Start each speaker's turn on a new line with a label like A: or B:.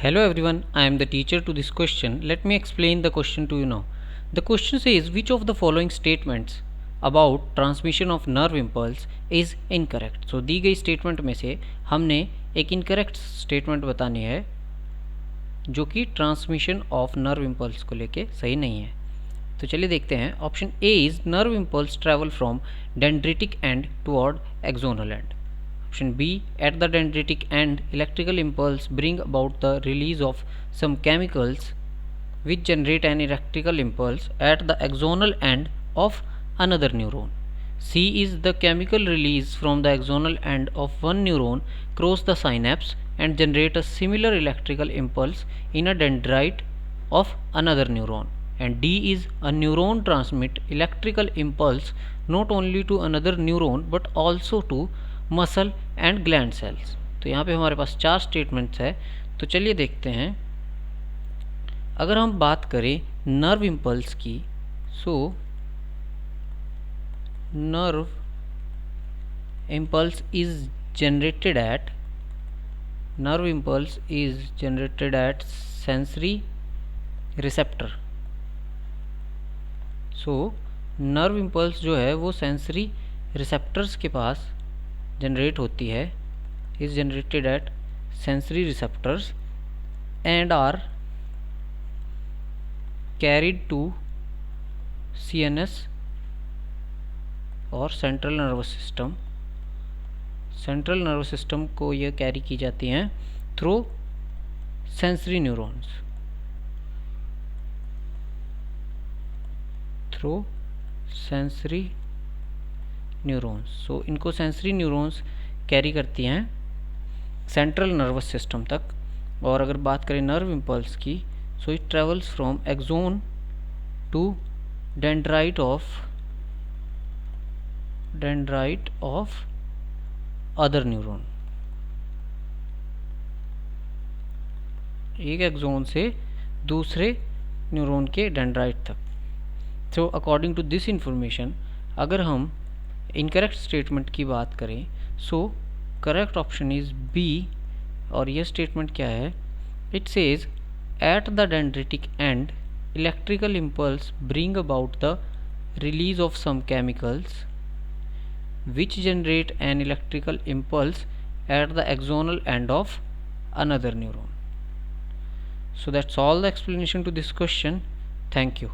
A: Hello everyone, I am the teacher to this question. Let me explain the question to you now. The question says which of the following statements about transmission of nerve impulse is incorrect. So दी गई statement में से हमने एक incorrect statement बतानी है जो कि transmission of nerve impulse को लेके सही नहीं है. तो चलिए देखते हैं. Option A is nerve impulse travel from dendritic and toward axonal and. Option B, at the dendritic end, electrical impulse bring about the release of some chemicals which generate an electrical impulse at the axonal end of another neuron. C is the chemical release from the axonal end of one neuron cross the synapse and generate a similar electrical impulse in a dendrite of another neuron. And D is a neuron transmit electrical impulse not only to another neuron but also to muscle and gland sales. तो यहाँ पे हमारे पास 4 statements है. तो चलिए देखते हैं. अगर हम बात करें नर्व इम्पल्स की, so nerve impulse is generated at sensory receptor. So nerve impulse जो है वो सेंसरी रिसेप्टर्स के पास जनरेट होती है, is generated at sensory receptors and are carried to CNS और सेंट्रल नर्वस सिस्टम को यह कैरी की जाती हैं थ्रू सेंसरी न्यूरॉन्स. सो इनको सेंसरी न्यूरॉन्स कैरी करती हैं सेंट्रल नर्वस सिस्टम तक. और अगर बात करें नर्व इम्पल्स की, so it travels from axon to dendrite of other neuron. एक एक्सोन से दूसरे न्यूरॉन के डेंड्राइट तक. So according to this information अगर हम इनकरेक्ट स्टेटमेंट की बात करें, so correct option is B. और यह स्टेटमेंट क्या है? It says at the dendritic end electrical impulse bring about the release of some chemicals which generate an electrical impulse at the axonal end of another neuron. So that's all the explanation to this question. Thank you.